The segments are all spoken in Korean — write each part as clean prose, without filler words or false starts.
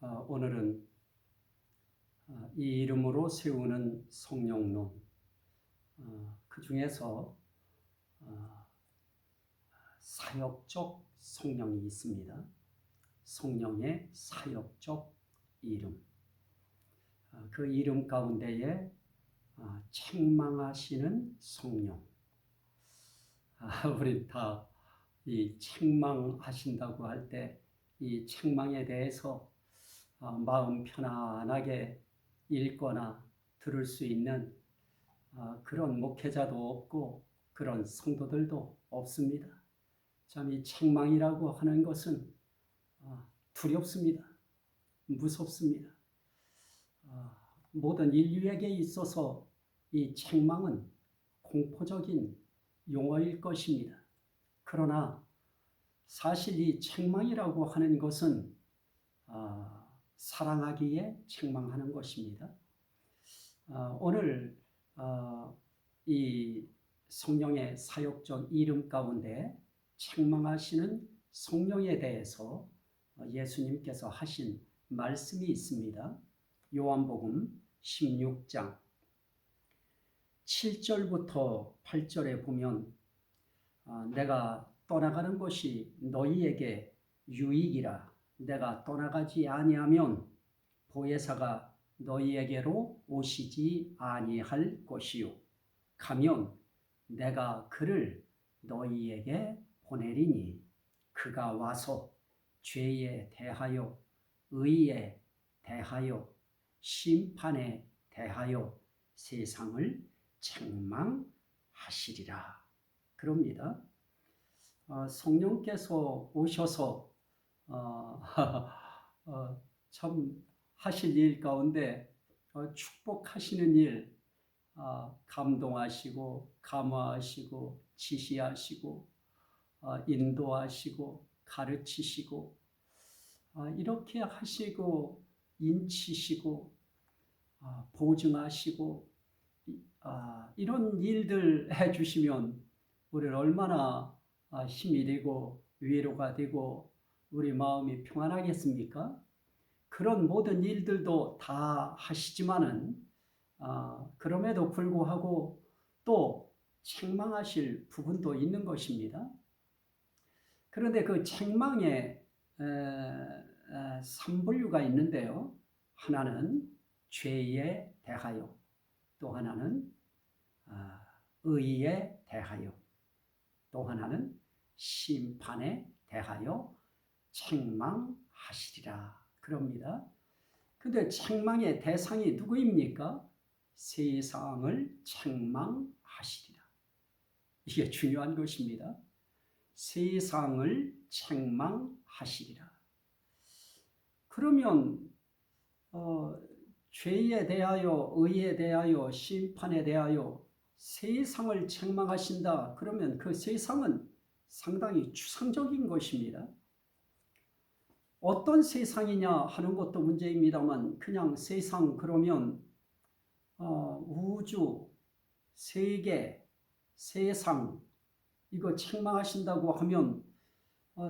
오늘은 이 이름으로 세우는 성령론, 그 중에서 사역적 성령이 있습니다. 성령의 사역적 이름. 그 이름 가운데에 책망하시는 성령. 우리 다 이 책망하신다고 할 때 이 책망에 대해서 마음 편안하게 읽거나 들을 수 있는 그런 목회자도 없고 그런 성도들도 없습니다. 참 이 책망이라고 하는 것은 두렵습니다. 무섭습니다. 모든 인류에게 있어서 이 책망은 공포적인 용어일 것입니다. 그러나 사실 이 책망이라고 하는 것은 사랑하기에 책망하는 것입니다. 오늘 이 성령의 사역적 이름 가운데 책망하시는 성령에 대해서 예수님께서 하신 말씀이 있습니다. 요한복음 16장 7절부터 8절에 보면 내가 떠나가는 것이 너희에게 유익이라. 내가 떠나가지 아니하면 보혜사가 너희에게로 오시지 아니할 것이요 가면 내가 그를 너희에게 보내리니 그가 와서 죄에 대하여 의에 대하여 심판에 대하여 세상을 책망하시리라. 그럽니다. 성령께서 오셔서 참 하실 일 가운데 축복하시는 일, 감동하시고 감화하시고 지시하시고 인도하시고 가르치시고 이렇게 하시고 인치시고 보증하시고 이런 일들 해주시면 우리는 얼마나 힘이 되고 위로가 되고 우리 마음이 평안하겠습니까? 그런 모든 일들도 다 하시지만은 그럼에도 불구하고 또 책망하실 부분도 있는 것입니다. 그런데 그 책망에 3분류가 있는데요. 하나는 죄에 대하여, 또 하나는 의에 대하여, 또 하나는 심판에 대하여 책망하시리라 그럽니다. 근데 책망의 대상이 누구입니까? 세상을 책망하시리라. 이게 중요한 것입니다. 세상을 책망하시리라. 그러면 죄에 대하여, 의에 대하여, 심판에 대하여 세상을 책망하신다. 그러면 그 세상은 상당히 추상적인 것입니다. 어떤 세상이냐 하는 것도 문제입니다만 그냥 세상 그러면 우주, 세계, 세상 이거 책망하신다고 하면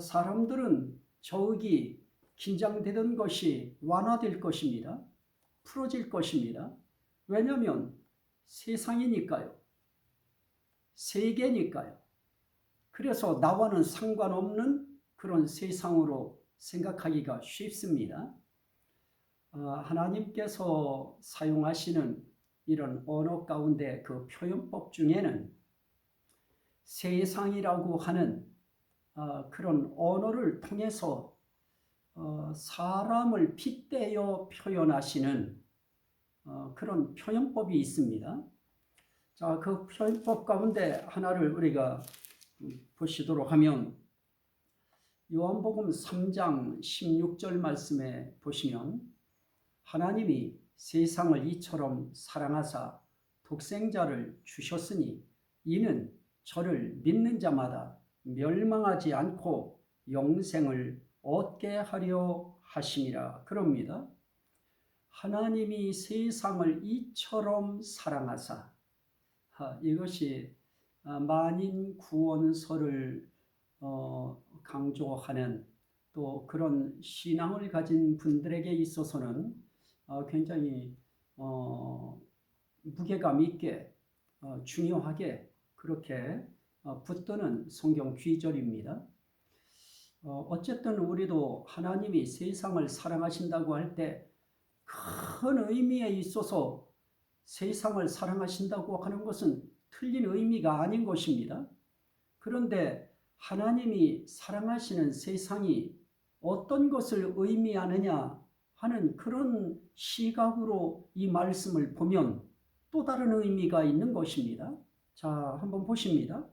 사람들은 저기 긴장되던 것이 완화될 것입니다. 풀어질 것입니다. 왜냐하면 세상이니까요. 세계니까요. 그래서 나와는 상관없는 그런 세상으로 생각하기가 쉽습니다. 하나님께서 사용하시는 이런 언어 가운데 그 표현법 중에는 세상이라고 하는 그런 언어를 통해서 사람을 빗대어 표현하시는 그런 표현법이 있습니다. 자, 그 표현법 가운데 하나를 우리가 보시도록 하면 요한복음 3장 16절 말씀에 보시면 하나님이 세상을 이처럼 사랑하사 독생자를 주셨으니 이는 저를 믿는 자마다 멸망하지 않고 영생을 얻게 하려 하심이라 그럽니다. 하나님이 세상을 이처럼 사랑하사, 이것이 만인 구원설을 강조하는 또 그런 신앙을 가진 분들에게 있어서는 굉장히 무게감 있게 중요하게 그렇게 붙드는 성경 귀절입니다. 어쨌든 우리도 하나님이 세상을 사랑하신다고 할 때 큰 의미에 있어서 세상을 사랑하신다고 하는 것은 틀린 의미가 아닌 것입니다. 그런데 하나님이 사랑하시는 세상이 어떤 것을 의미하느냐 하는 그런 시각으로 이 말씀을 보면 또 다른 의미가 있는 것입니다. 자, 한번 보십니다.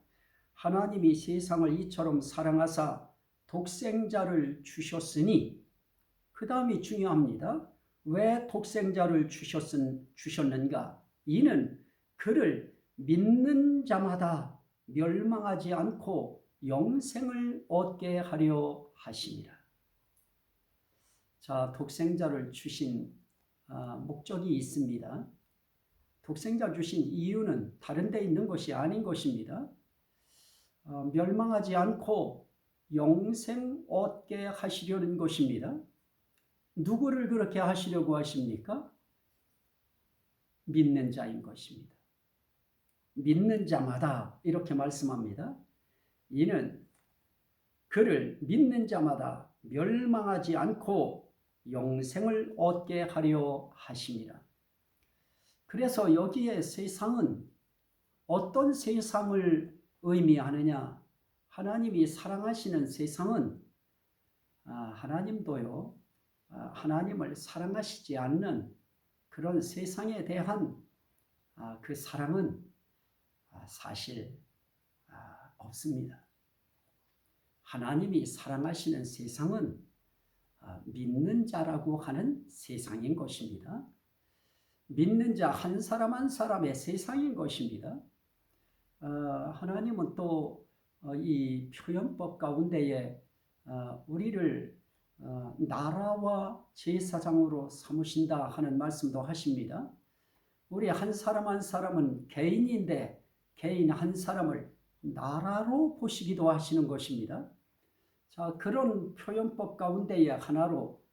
하나님이 세상을 이처럼 사랑하사 독생자를 주셨으니, 그 다음이 중요합니다. 왜 독생자를 주셨는가? 이는 그를 믿는 자마다 멸망하지 않고 영생을 얻게 하려 하심이라. 자, 독생자를 주신 목적이 있습니다. 독생자 주신 이유는 다른 데 있는 것이 아닌 것입니다. 멸망하지 않고 영생 얻게 하시려는 것입니다. 누구를 그렇게 하시려고 하십니까? 믿는 자인 것입니다. 믿는 자마다 이렇게 말씀합니다. 이는 그를 믿는 자마다 멸망하지 않고 영생을 얻게 하려 하심이라. 그래서 여기에 세상은 어떤 세상을 의미하느냐? 하나님이 사랑하시는 세상은 하나님도요, 하나님을 사랑하시지 않는 그런 세상에 대한 그 사랑은 사실 없습니다. 하나님이 사랑하시는 세상은 믿는 자라고 하는 세상인 것입니다. 믿는 자 한 사람 한 사람의 세상인 것입니다. 하나님은 또 이 표현법 가운데에 우리를 나라와 제사장으로 삼으신다 하는 말씀도 하십니다. 우리 한 사람 한 사람은 개인인데 개인 한 사람을 나라로 보시기도 하시는 것입니다. 자, 그런 표현법 가운데의 하나로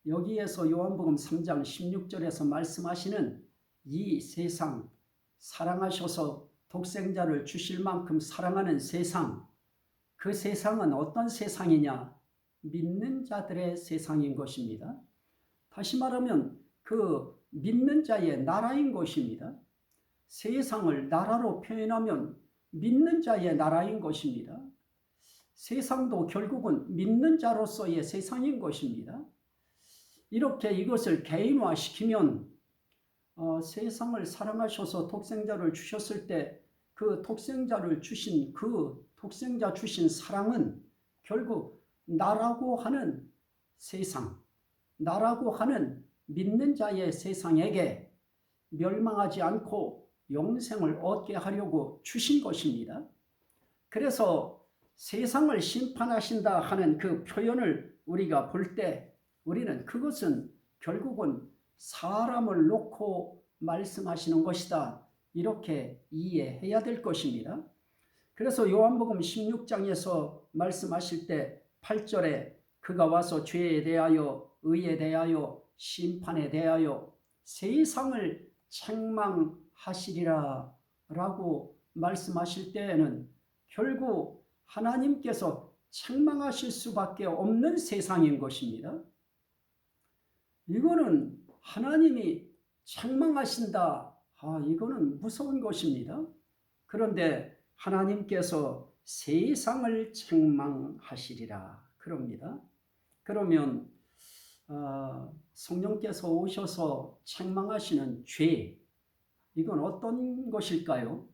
여기에서 요한복음 3장 16절에서 말씀하시는 이 세상, 사랑하셔서 독생자를 주실 만큼 사랑하는 세상, 그 세상은 어떤 세상이냐? 믿는 자들의 세상인 것입니다. 다시 말하면 그 믿는 자의 나라인 것입니다. 세상을 나라로 표현하면 믿는 자의 나라인 것입니다. 세상도 결국은 믿는 자로서의 세상인 것입니다. 이렇게 이것을 개인화시키면 세상을 사랑하셔서 독생자를 주셨을 때 그 독생자를 주신 그 독생자 주신 사랑은 결국 나라고 하는 세상, 나라고 하는 믿는 자의 세상에게 멸망하지 않고 영생을 얻게 하려고 주신 것입니다. 그래서 세상을 심판하신다 하는 그 표현을 우리가 볼 때 우리는 그것은 결국은 사람을 놓고 말씀하시는 것이다, 이렇게 이해해야 될 것입니다. 그래서 요한복음 16장에서 말씀하실 때 8절에 그가 와서 죄에 대하여 의에 대하여 심판에 대하여 세상을 책망하시리라 라고 말씀하실 때에는 결국 하나님께서 책망하실 수밖에 없는 세상인 것입니다. 이거는 하나님이 책망하신다, 이거는 무서운 것입니다. 그런데 하나님께서 세상을 책망하시리라 그럽니다. 그러면 성령께서 오셔서 책망하시는 죄, 이건 어떤 것일까요?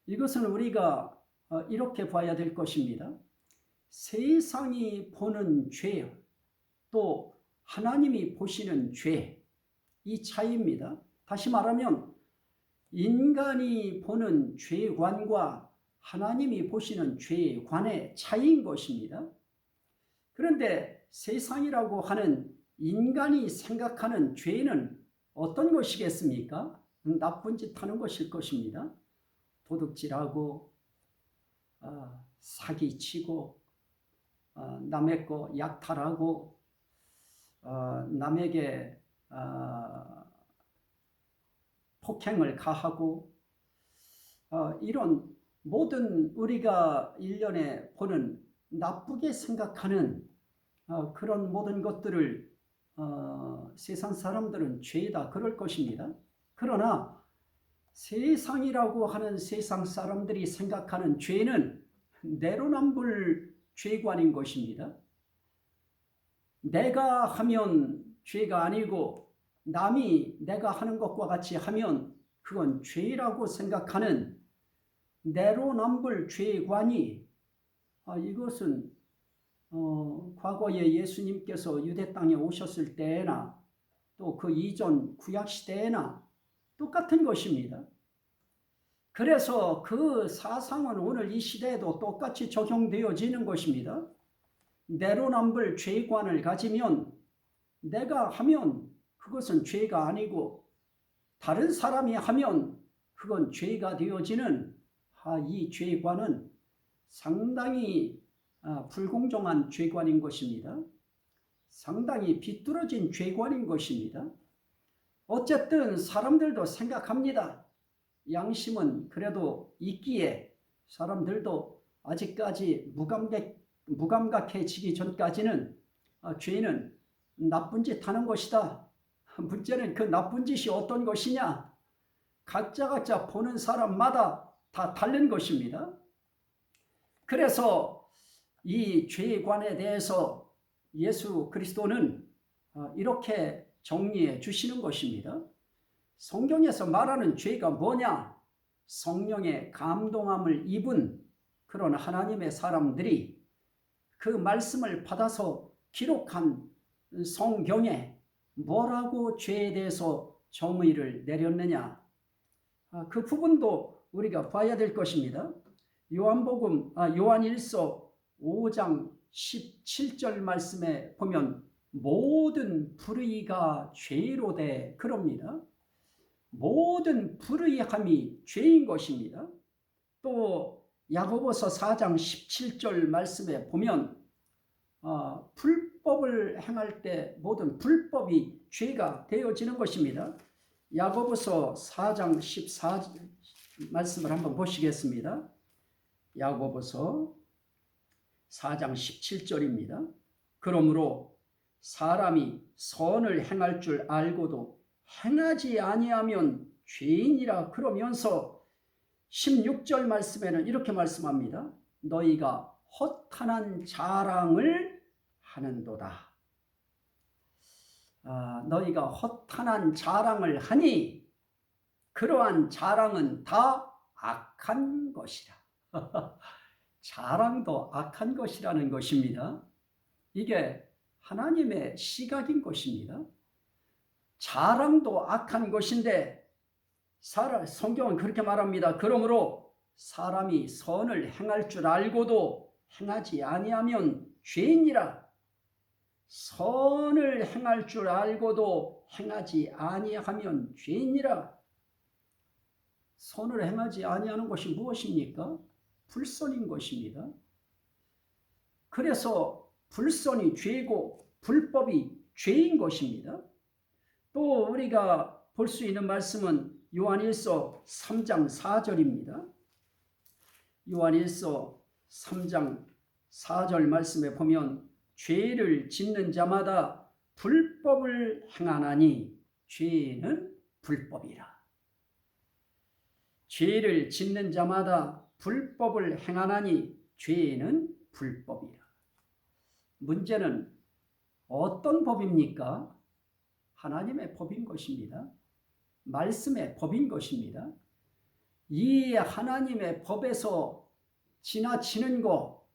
이것은 우리가 이렇게 봐야 될 것입니다. 세상이 보는 죄, 또 하나님이 보시는 죄, 이 차이입니다. 다시 말하면 인간이 보는 죄관과 하나님이 보시는 죄관의 차이인 것입니다. 그런데 세상이라고 하는 인간이 생각하는 죄는 어떤 것이겠습니까? 나쁜 짓 하는 것일 것입니다. 도둑질하고 사기치고 남의 거 약탈하고 남에게 폭행을 가하고 이런 모든 우리가 일련에 보는 나쁘게 생각하는 그런 모든 것들을 세상 사람들은 죄다 그럴 것입니다. 그러나 세상이라고 하는 세상 사람들이 생각하는 죄는 내로남불 죄관인 것입니다. 내가 하면 죄가 아니고 남이 내가 하는 것과 같이 하면 그건 죄라고 생각하는 내로남불 죄관이 이것은 과거에 예수님께서 유대 땅에 오셨을 때나 또 그 이전 구약시대에나 똑같은 것입니다. 그래서 그 사상은 오늘 이 시대에도 똑같이 적용되어지는 것입니다. 내로남불 죄관을 가지면 내가 하면 그것은 죄가 아니고 다른 사람이 하면 그건 죄가 되어지는 이 죄관은 상당히 불공정한 죄관인 것입니다. 상당히 비뚤어진 죄관인 것입니다. 어쨌든 사람들도 생각합니다. 양심은 그래도 있기에 사람들도 아직까지 무감각해지기 전까지는 죄는 나쁜 짓 하는 것이다. 문제는 그 나쁜 짓이 어떤 것이냐? 각자 보는 사람마다 다 다른 것입니다. 그래서 이 죄관에 대해서 예수 그리스도는 이렇게 정리해 주시는 것입니다. 성경에서 말하는 죄가 뭐냐? 성령의 감동함을 입은 그런 하나님의 사람들이 그 말씀을 받아서 기록한 성경에 뭐라고 죄에 대해서 정의를 내렸느냐? 그 부분도 우리가 봐야 될 것입니다. 요한일서 5장 17절 말씀에 보면 모든 불의가 죄로 돼 그럽니다. 모든 불의함이 죄인 것입니다. 또 야고보서 4장 17절 말씀에 보면 불법을 행할 때 모든 불법이 죄가 되어지는 것입니다. 야고보서 4장 14절 말씀을 한번 보시겠습니다. 야고보서 4장 17절입니다. 그러므로 사람이 선을 행할 줄 알고도 행하지 아니하면 죄인이라 그러면서 16절 말씀에는 이렇게 말씀합니다. 너희가 허탄한 자랑을 하는도다. 너희가 허탄한 자랑을 하니 그러한 자랑은 다 악한 것이라. 자랑도 악한 것이라는 것입니다. 이게 하나님의 시각인 것입니다. 자랑도 악한 것인데 성경은 그렇게 말합니다. 그러므로 사람이 선을 행할 줄 알고도 행하지 아니하면 죄인이라. 선을 행할 줄 알고도 행하지 아니하면 죄인이라. 선을 행하지 아니하는 것이 무엇입니까? 불선인 것입니다. 그래서 불선이 죄고 불법이 죄인 것입니다. 또 우리가 볼 수 있는 말씀은 요한일서 3장 4절입니다. 요한일서 3장 4절 말씀에 보면 죄를 짓는 자마다 불법을 행하나니 죄는 불법이라. 죄를 짓는 자마다 불법을 행하나니 죄는 불법이라. 문제는 어떤 법입니까? 하나님의 법인 것입니다. 말씀의 법인 것입니다. 이 하나님의 법에서 지나치는 것,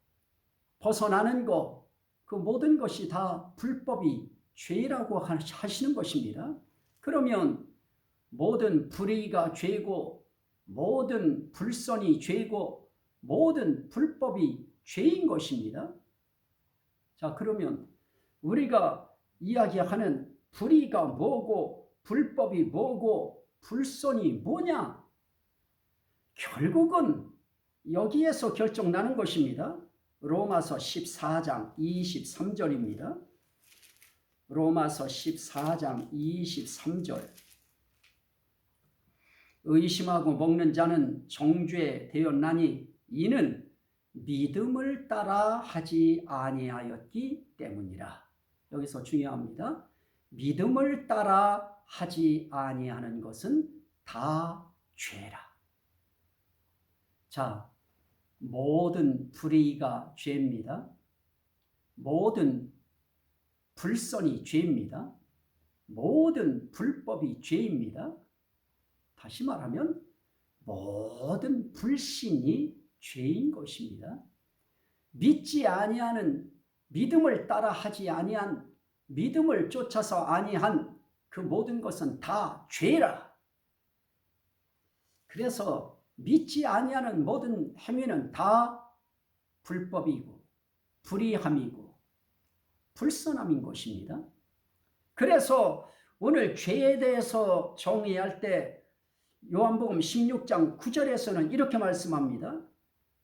벗어나는 것, 그 모든 것이 다 불법이 죄라고 하시는 것입니다. 그러면 모든 불의가 죄고 모든 불선이 죄고 모든 불법이 죄인 것입니다. 자, 그러면 우리가 이야기하는 불의가 뭐고 불법이 뭐고 불선이 뭐냐? 결국은 여기에서 결정나는 것입니다. 로마서 14장 23절입니다. 로마서 14장 23절. 의심하고 먹는 자는 정죄 되었나니 이는 믿음을 따라 하지 아니하였기 때문이라. 여기서 중요합니다. 믿음을 따라 하지 아니하는 것은 다 죄라. 자, 모든 불의가 죄입니다. 모든 불선이 죄입니다. 모든 불법이 죄입니다. 다시 말하면 모든 불신이 죄인 것입니다. 믿지 아니하는, 믿음을 따라 하지 아니한, 믿음을 쫓아서 아니한 그 모든 것은 다 죄라. 그래서 믿지 아니하는 모든 행위는 다 불법이고 불의함이고 불선함인 것입니다. 그래서 오늘 죄에 대해서 정의할 때 요한복음 16장 9절에서는 이렇게 말씀합니다.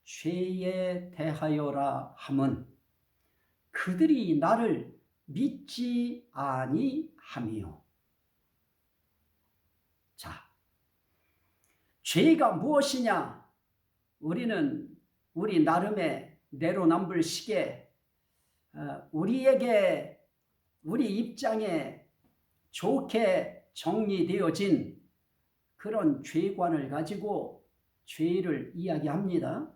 죄에 대하여라 함은 그들이 나를 믿지 아니함이요. 자, 죄가 무엇이냐? 우리는 우리 나름의 내로남불식에 우리에게 우리 입장에 좋게 정리되어진 그런 죄관을 가지고 죄를 이야기합니다.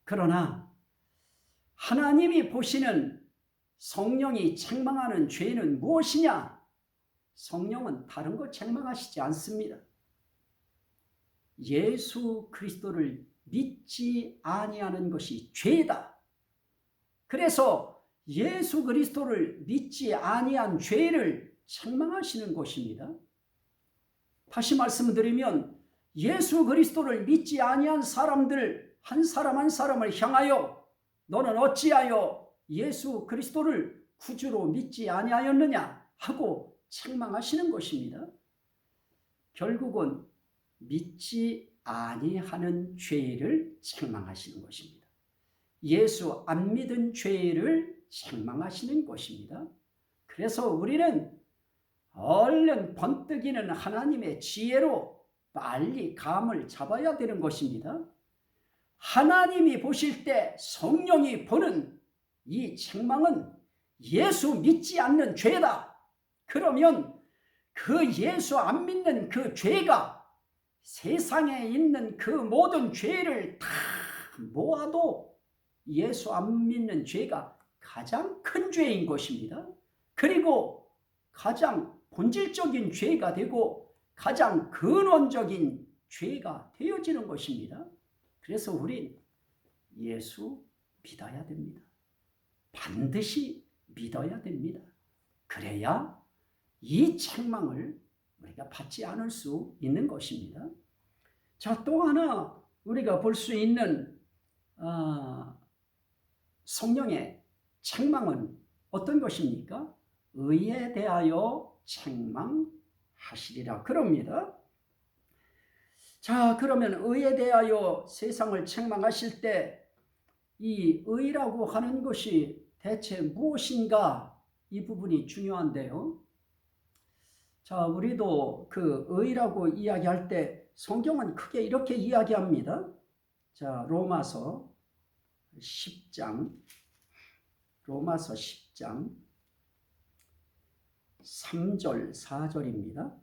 그러나 하나님이 보시는 성령이 책망하는 죄는 무엇이냐? 성령은 다른 거 책망하시지 않습니다. 예수 그리스도를 믿지 아니하는 것이 죄다. 그래서 예수 그리스도를 믿지 아니한 죄를 책망하시는 것입니다. 다시 말씀드리면 예수 그리스도를 믿지 아니한 사람들 한 사람 한 사람을 향하여 너는 어찌하여 예수 그리스도를 구주로 믿지 아니하였느냐 하고 책망하시는 것입니다. 결국은 믿지 아니하는 죄를 책망하시는 것입니다. 예수 안 믿은 죄를 책망하시는 것입니다. 그래서 우리는 얼른 번뜩이는 하나님의 지혜로 빨리 감을 잡아야 되는 것입니다. 하나님이 보실 때 성령이 보는 이 책망은 예수 믿지 않는 죄다. 그러면 그 예수 안 믿는 그 죄가 세상에 있는 그 모든 죄를 다 모아도 예수 안 믿는 죄가 가장 큰 죄인 것입니다. 그리고 가장 본질적인 죄가 되고 가장 근원적인 죄가 되어지는 것입니다. 그래서 우린 예수 믿어야 됩니다. 반드시 믿어야 됩니다. 그래야 이 책망을 우리가 받지 않을 수 있는 것입니다. 자, 또 하나 우리가 볼 수 있는 성령의 책망은 어떤 것입니까? 의에 대하여 책망하시리라 그럽니다. 자, 그러면 의에 대하여 세상을 책망하실 때 이 의라고 하는 것이 대체 무엇인가? 이 부분이 중요한데요. 자, 우리도 그 의라고 이야기할 때 성경은 크게 이렇게 이야기합니다. 자, 로마서 10장 3절 4절입니다.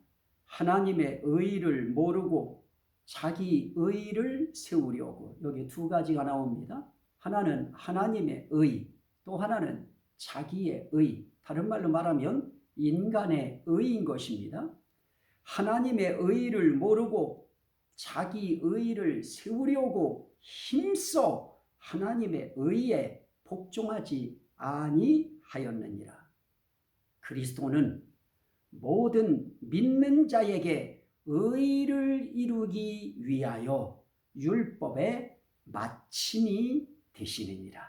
하나님의 의를 모르고 자기 의를 세우려고, 여기 두 가지가 나옵니다. 하나는 하나님의 의, 또 하나는 자기의 의, 다른 말로 말하면 인간의 의인 것입니다. 하나님의 의를 모르고 자기 의를 세우려고 힘써 하나님의 의에 복종하지 아니하였느니라. 그리스도는 모든 믿는 자에게 의를 이루기 위하여 율법의 마침이 되시느니라.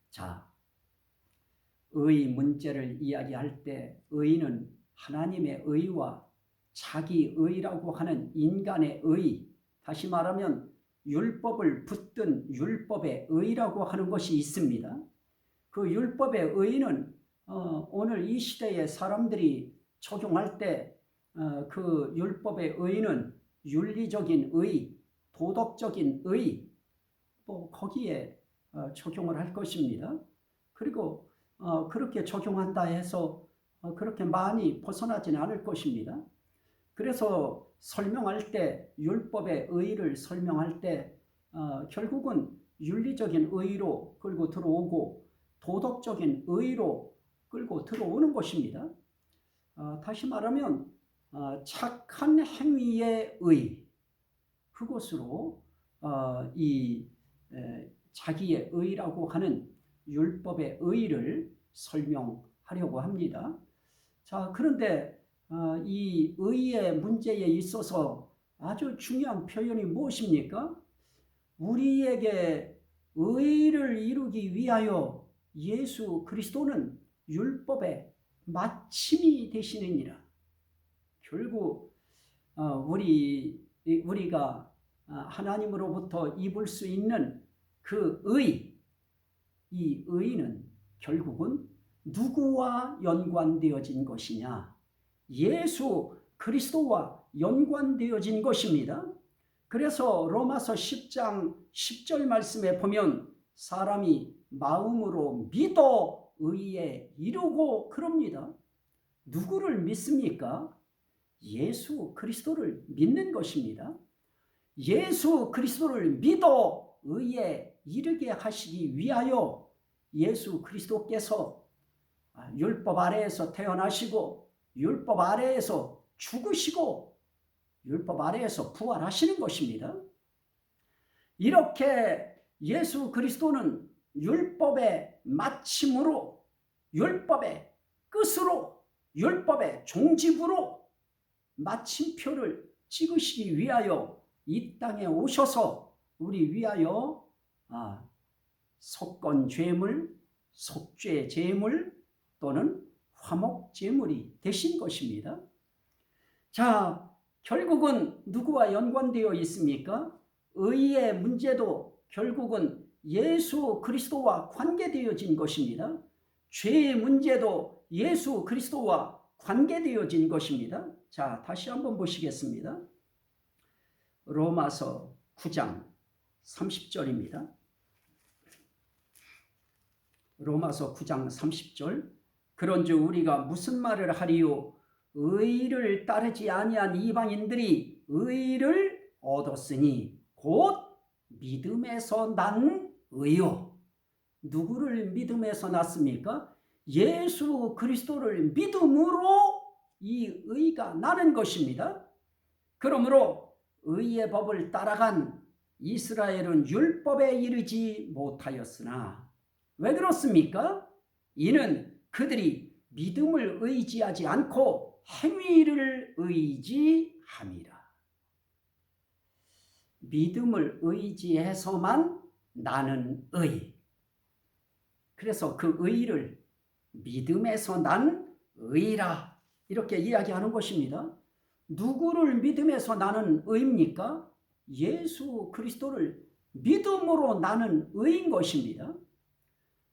자, 의 문제를 이야기할 때 의는 하나님의 의와 자기 의라고 하는 인간의 의, 다시 말하면 율법을 붙든 율법의 의라고 하는 것이 있습니다. 그 율법의 의는 오늘 이 시대에 사람들이 적용할 때 그 율법의 의는 윤리적인 의, 도덕적인 의, 거기에 적용을 할 것입니다. 그리고 그렇게 적용한다 해서 그렇게 많이 벗어나지는 않을 것입니다. 그래서 설명할 때 율법의 의를 설명할 때 결국은 윤리적인 의로 끌고 들어오고 도덕적인 의로 끌고 들어오는 것입니다. 다시 말하면 착한 행위의 의, 그것으로 자기의 의라고 하는 율법의 의를 설명하려고 합니다. 자, 그런데 이 의의 문제에 있어서 아주 중요한 표현이 무엇입니까? 우리에게 의를 이루기 위하여 예수 그리스도는 율법의 마침이 되시느니라. 결국 우리가 하나님으로부터 입을 수 있는 그 의, 이 의는 결국은 누구와 연관되어진 것이냐? 예수 그리스도와 연관되어진 것입니다. 그래서 로마서 10장 10절 말씀에 보면 사람이 마음으로 믿어 의에 이르고 그럽니다. 누구를 믿습니까? 예수 그리스도를 믿는 것입니다. 예수 그리스도를 믿어 의에 이르게 하시기 위하여 예수 그리스도께서 율법 아래에서 태어나시고 율법 아래에서 죽으시고 율법 아래에서 부활하시는 것입니다. 이렇게 예수 그리스도는 율법의 마침으로, 율법의 끝으로, 율법의 종집으로 마침표를 찍으시기 위하여 이 땅에 오셔서 우리 위하여 속건 죄물, 속죄 제물 또는 화목 제물이 되신 것입니다. 자, 결국은 누구와 연관되어 있습니까? 의의 문제도 결국은 예수 그리스도와 관계되어진 것입니다. 죄의 문제도 예수 그리스도와 관계되어진 것입니다. 자, 다시 한번 보시겠습니다. 로마서 9장 30절입니다. 로마서 9장 30절. 그런즉 우리가 무슨 말을 하리요? 의를 따르지 아니한 이방인들이 의를 얻었으니 곧 믿음에서 난 의요. 누구를 믿음에서 났습니까? 예수 그리스도를 믿음으로 이 의가 나는 것입니다. 그러므로 의의 법을 따라간 이스라엘은 율법에 이르지 못하였으나 왜 그렇습니까? 이는 그들이 믿음을 의지하지 않고 행위를 의지함이라. 믿음을 의지해서만 나는 의. 그래서 그 의를 믿음에서 난 의라 이렇게 이야기하는 것입니다. 누구를 믿음에서 나는 의입니까? 예수 그리스도를 믿음으로 나는 의인 것입니다.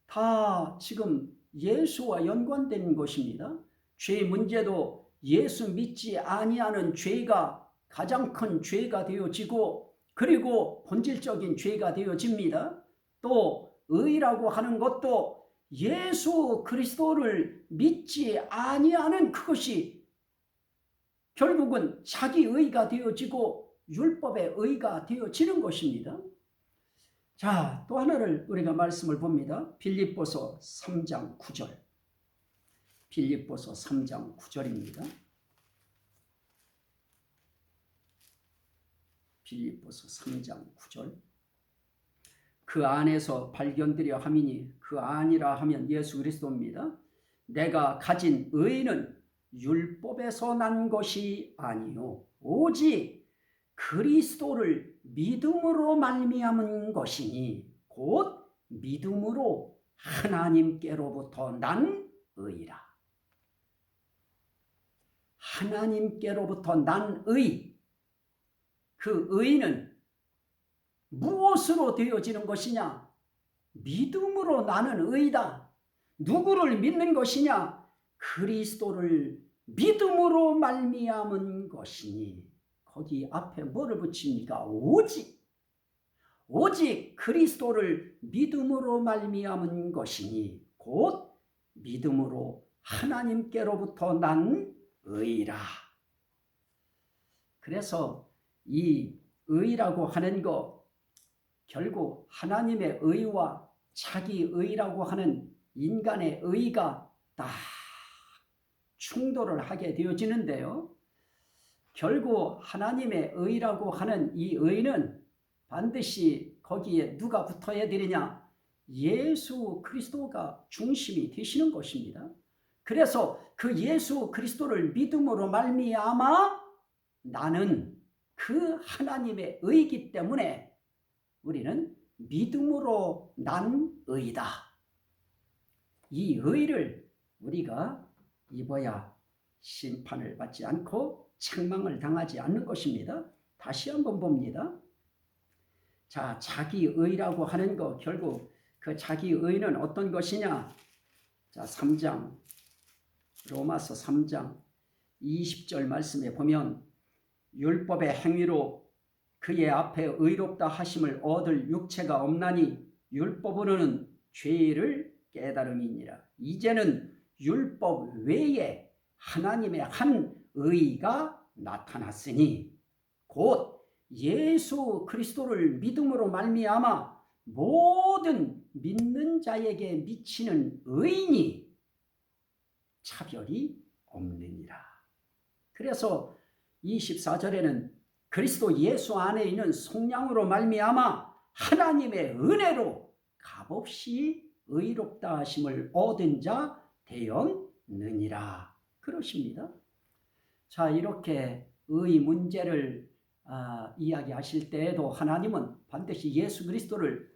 다 지금 예수와 연관된 것입니다. 죄 문제도 예수 믿지 아니하는 죄가 가장 큰 죄가 되어지고 그리고 본질적인 죄가 되어집니다. 또 의라고 하는 것도 예수 그리스도를 믿지 아니하는 그것이 결국은 자기 의가 되어지고 율법의 의가 되어지는 것입니다. 자, 또 하나를 우리가 말씀을 봅니다. 빌립보서 3장 9절. 빌립보서 3장 9절입니다. 빌립보서 3장 9절. 그 안에서 발견되려 함이니 그 안이라 하면 예수 그리스도입니다. 내가 가진 의는 율법에서 난 것이 아니요 오직 그리스도를 믿음으로 말미암은 것이니 곧 믿음으로 하나님께로부터 난 의라. 하나님께로부터 난 의, 그 의는 무엇으로 되어지는 것이냐? 믿음으로 나는 의다. 누구를 믿는 것이냐? 그리스도를 믿음으로 말미암은 것이니. 거기 앞에 뭐를 붙입니까? 오직 그리스도를 믿음으로 말미암은 것이니 곧 믿음으로 하나님께로부터 난 의라. 그래서 이 의라고 하는 거 결국 하나님의 의와 자기 의라고 하는 인간의 의가 딱 충돌을 하게 되어지는데요. 결국 하나님의 의라고 하는 이 의는 반드시 거기에 누가 붙어야 되느냐? 예수 그리스도가 중심이 되시는 것입니다. 그래서 그 예수 그리스도를 믿음으로 말미암아 나는 그 하나님의 의이기 때문에 우리는 믿음으로 난 의다. 이 의를 우리가 입어야 심판을 받지 않고 책망을 당하지 않는 것입니다. 다시 한번 봅니다. 자, 자기의라고 하는 거 결국 그 자기의는 어떤 것이냐? 자, 3장 로마서 3장 20절 말씀에 보면 율법의 행위로 그의 앞에 의롭다 하심을 얻을 육체가 없나니 율법으로는 죄를 깨달음이니라. 이제는 율법 외에 하나님의 한 의가 나타났으니 곧 예수 그리스도를 믿음으로 말미암아 모든 믿는 자에게 미치는 의인이 차별이 없느니라. 그래서 24절에는 그리스도 예수 안에 있는 속량으로 말미암아 하나님의 은혜로 값없이 의롭다 하심을 얻은 자 되었느니라. 그러십니다. 자, 이렇게 의 문제를 이야기하실 때에도 하나님은 반드시 예수 그리스도를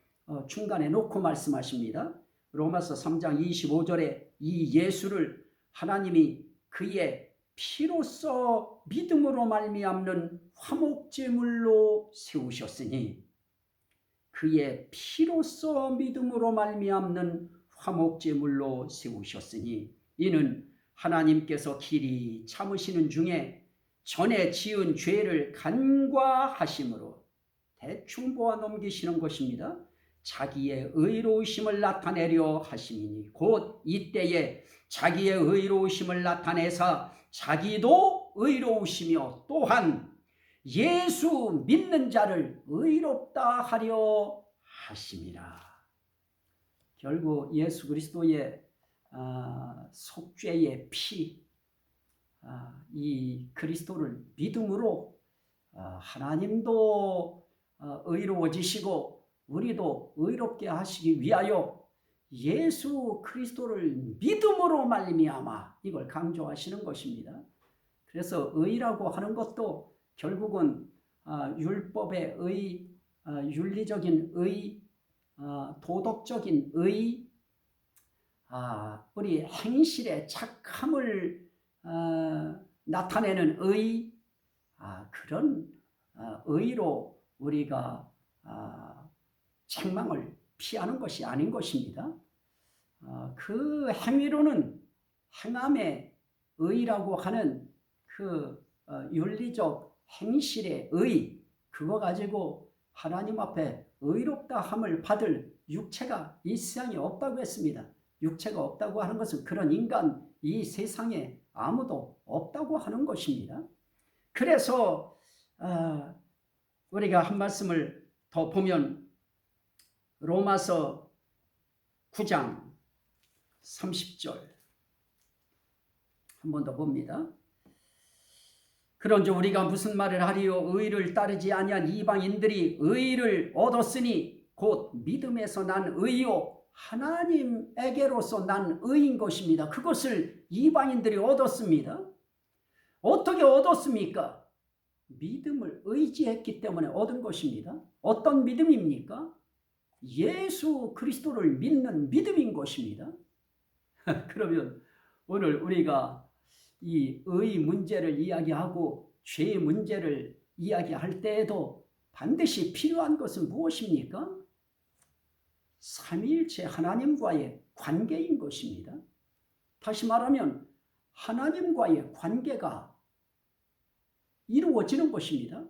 중간에 놓고 말씀하십니다. 로마서 3장 25절에 이 예수를 하나님이 그의 피로써 믿음으로 말미암는 화목제물로 세우셨으니 그의 피로써 믿음으로 말미암는 화목제물로 세우셨으니 이는 하나님께서 길이 참으시는 중에 전에 지은 죄를 간과하심으로 대충 보아 넘기시는 것입니다. 자기의 의로우심을 나타내려 하심이니 곧 이때에 자기의 의로우심을 나타내사 자기도 의로우시며 또한 예수 믿는 자를 의롭다 하려 하심이라. 결국 예수 그리스도의 속죄의 피, 이 그리스도를 믿음으로 하나님도 의로워지시고 우리도 의롭게 하시기 위하여 예수 그리스도를 믿음으로 말미암아 이걸 강조하시는 것입니다. 그래서 의라고 하는 것도 결국은 율법의 의, 윤리적인 의, 도덕적인 의, 우리 행실의 착함을 나타내는 의, 그런 의로 우리가 책망을 피하는 것이 아닌 것입니다. 그 행위로는 행함의 의라고 하는 그 윤리적 행실의 의, 그거 가지고 하나님 앞에 의롭다 함을 받을 육체가 이 세상에 없다고 했습니다. 육체가 없다고 하는 것은 그런 인간 이 세상에 아무도 없다고 하는 것입니다. 그래서 우리가 한 말씀을 더 보면 로마서 9장 30절 한 번 더 봅니다. 그런즉 우리가 무슨 말을 하리요? 의를 따르지 아니한 이방인들이 의를 얻었으니 곧 믿음에서 난 의요 하나님에게로서 난 의인 것입니다. 그것을 이방인들이 얻었습니다. 어떻게 얻었습니까? 믿음을 의지했기 때문에 얻은 것입니다. 어떤 믿음입니까? 예수 그리스도를 믿는 믿음인 것입니다. 그러면 오늘 우리가 이 의 문제를 이야기하고 죄의 문제를 이야기할 때에도 반드시 필요한 것은 무엇입니까? 삼위일체 하나님과의 관계인 것입니다. 다시 말하면 하나님과의 관계가 이루어지는 것입니다.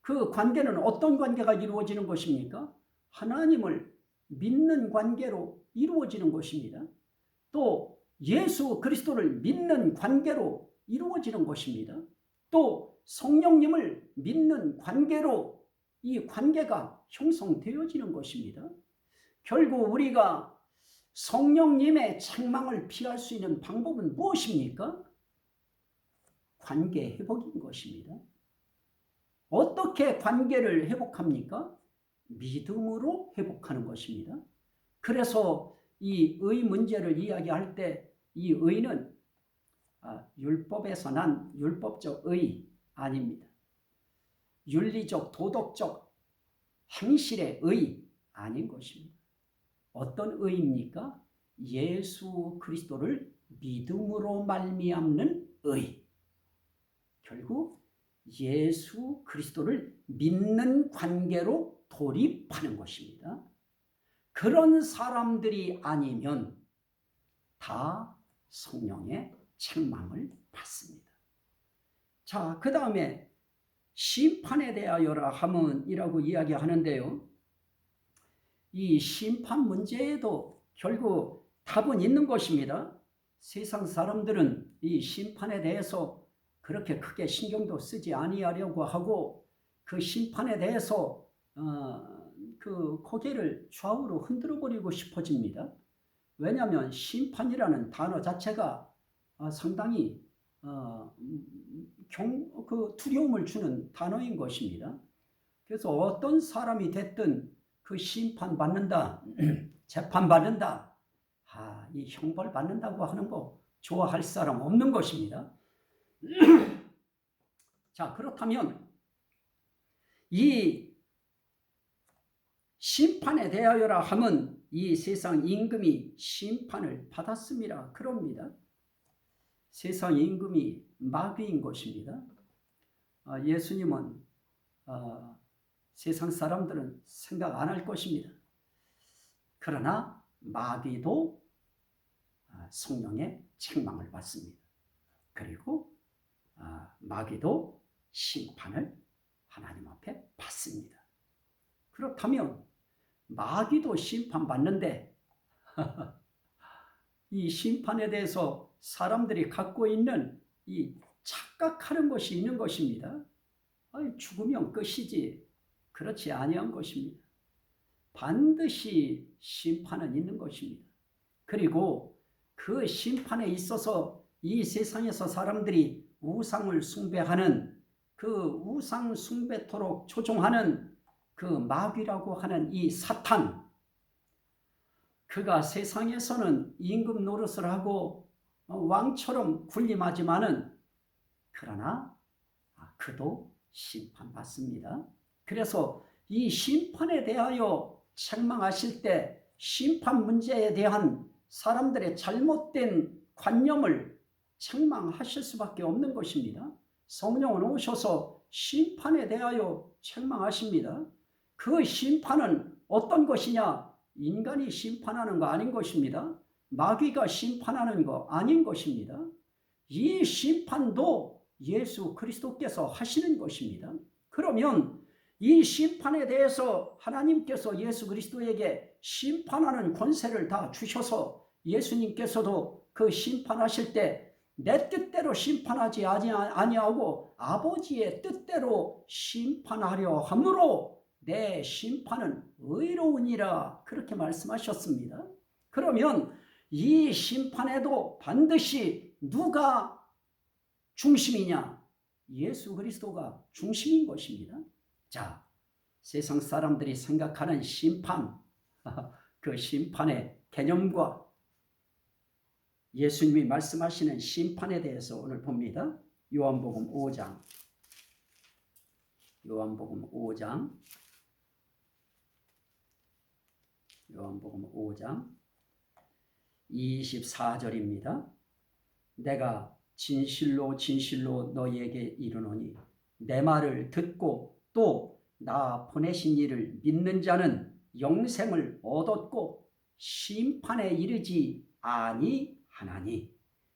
그 관계는 어떤 관계가 이루어지는 것입니까? 하나님을 믿는 관계로 이루어지는 것입니다. 또 예수 그리스도를 믿는 관계로 이루어지는 것입니다. 또 성령님을 믿는 관계로 이 관계가 형성되어지는 것입니다. 결국 우리가 성령님의 책망을 피할 수 있는 방법은 무엇입니까? 관계 회복인 것입니다. 어떻게 관계를 회복합니까? 믿음으로 회복하는 것입니다. 그래서 이 의 문제를 이야기할 때 이 의는 율법에서 난 율법적 의 아닙니다. 윤리적 도덕적 행실의 의 아닌 것입니다. 어떤 의입니까? 예수 그리스도를 믿음으로 말미암는 의. 결국 예수 그리스도를 믿는 관계로 돌입하는 것입니다. 그런 사람들이 아니면 다 성령의 책망을 받습니다. 자, 그 다음에 심판에 대하여라 하문이라고 이야기하는데요. 이 심판 문제에도 결국 답은 있는 것입니다. 세상 사람들은 이 심판에 대해서 그렇게 크게 신경도 쓰지 아니하려고 하고 그 심판에 대해서 그 고개를 좌우로 흔들어 버리고 싶어집니다. 왜냐하면 심판이라는 단어 자체가 상당히 두려움을 주는 단어인 것입니다. 그래서 어떤 사람이 됐든 그 심판받는다, 재판받는다, 이 형벌받는다고 하는 거 좋아할 사람 없는 것입니다. 자, 그렇다면 이 심판에 대하여라 함은 이 세상 임금이 심판을 받았습니다. 그럽니다. 세상 임금이 마귀인 것입니다. 예수님은 세상 사람들은 생각 안 할 것입니다. 그러나 마귀도 성령의 책망을 받습니다. 그리고 마귀도 심판을 하나님 앞에 받습니다. 그렇다면 마귀도 심판받는데 이 심판에 대해서 사람들이 갖고 있는 이 착각하는 것이 있는 것입니다. 죽으면 끝이지. 그렇지 아니한 것입니다. 반드시 심판은 있는 것입니다. 그리고 그 심판에 있어서 이 세상에서 사람들이 우상을 숭배하는 그 우상 숭배토록 조종하는 그 마귀라고 하는 이 사탄, 그가 세상에서는 임금 노릇을 하고 왕처럼 군림하지만은 그러나 그도 심판받습니다. 그래서 이 심판에 대하여 책망하실 때 심판 문제에 대한 사람들의 잘못된 관념을 책망하실 수밖에 없는 것입니다. 성령은 오셔서 심판에 대하여 책망하십니다. 그 심판은 어떤 것이냐? 인간이 심판하는 거 아닌 것입니다. 마귀가 심판하는 거 아닌 것입니다. 이 심판도 예수 그리스도께서 하시는 것입니다. 그러면 이 심판에 대해서 하나님께서 예수 그리스도에게 심판하는 권세를 다 주셔서 예수님께서도 그 심판하실 때 내 뜻대로 심판하지 아니하고 아버지의 뜻대로 심판하려 함으로 내 심판은 의로우니라 그렇게 말씀하셨습니다. 그러면 이 심판에도 반드시 누가 중심이냐? 예수 그리스도가 중심인 것입니다. 자, 세상 사람들이 생각하는 심판, 그 심판의 개념과 예수님이 말씀하시는 심판에 대해서 오늘 봅니다. 요한복음 5장 24절입니다. 내가 진실로 진실로 너희에게 이르노니 내 말을 듣고 또 나 보내신 이를 믿는 자는 영생을 얻었고 심판에 이르지 아니하나니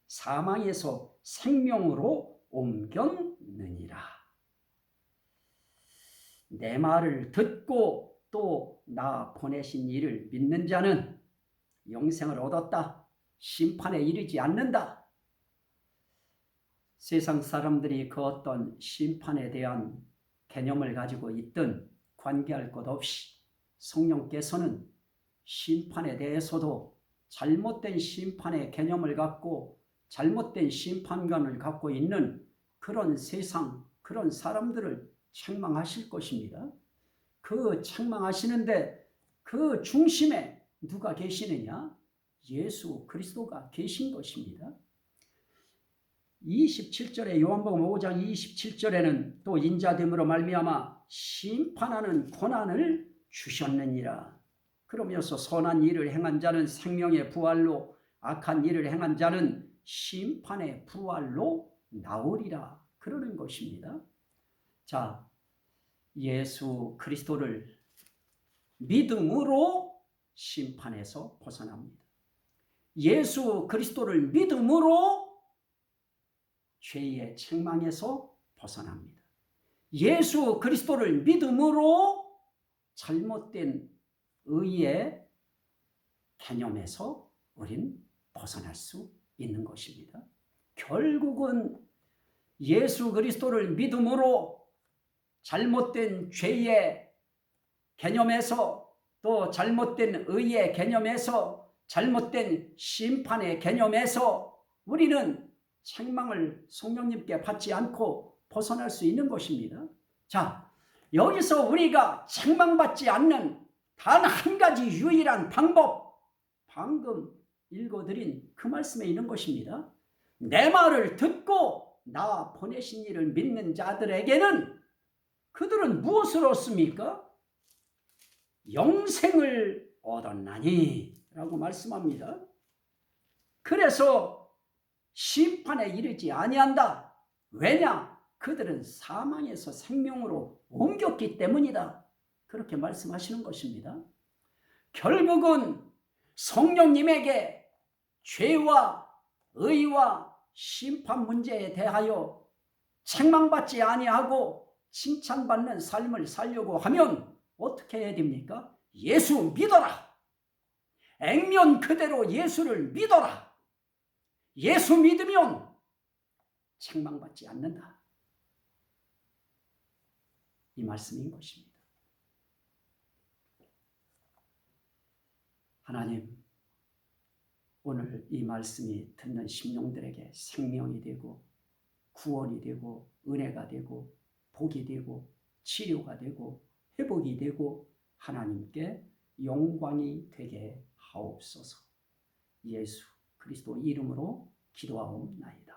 사망에서 생명으로 옮겼느니라. 내 말을 듣고 또 나 보내신 이를 믿는 자는 영생을 얻었다. 심판에 이르지 않는다. 세상 사람들이 그 어떤 심판에 대한 개념을 가지고 있든 관계할 것 없이 성령께서는 심판에 대해서도 잘못된 심판의 개념을 갖고 잘못된 심판관을 갖고 있는 그런 세상, 그런 사람들을 책망하실 것입니다. 그 책망하시는데 그 중심에 누가 계시느냐? 예수 그리스도가 계신 것입니다. 27절에 요한복음 5장 27절에는 또 인자됨으로 말미암아 심판하는 권한을 주셨느니라. 그러면서 선한 일을 행한 자는 생명의 부활로 악한 일을 행한 자는 심판의 부활로 나오리라 그러는 것입니다. 자, 예수 그리스도를 믿음으로 심판에서 벗어납니다. 예수 그리스도를 믿음으로 죄의 책망에서 벗어납니다. 예수 그리스도를 믿음으로 잘못된 의의 개념에서 우린 벗어날 수 있는 것입니다. 결국은 예수 그리스도를 믿음으로 잘못된 죄의 개념에서 또 잘못된 의의 개념에서 잘못된 심판의 개념에서 우리는 책망을 성령님께 받지 않고 벗어날 수 있는 것입니다. 자, 여기서 우리가 책망받지 않는 단 한 가지 유일한 방법, 방금 읽어드린 그 말씀에 있는 것입니다. 내 말을 듣고 나 보내신 이를 믿는 자들에게는 그들은 무엇을 얻습니까? 영생을 얻었나니 라고 말씀합니다. 그래서 심판에 이르지 아니한다. 왜냐? 그들은 사망에서 생명으로 옮겼기 때문이다. 그렇게 말씀하시는 것입니다. 결국은 성령님에게 죄와 의와 심판 문제에 대하여 책망받지 아니하고 칭찬받는 삶을 살려고 하면 어떻게 해야 됩니까? 예수 믿어라. 액면 그대로 예수를 믿어라. 예수 믿으면 책망받지 않는다. 이 말씀인 것입니다. 하나님, 오늘 이 말씀이 듣는 심령들에게 생명이 되고 구원이 되고 은혜가 되고 복이 되고 치료가 되고 회복이 되고 하나님께 영광이 되게 하옵소서. 예수 그리스도 이름으로 기도하옵나이다.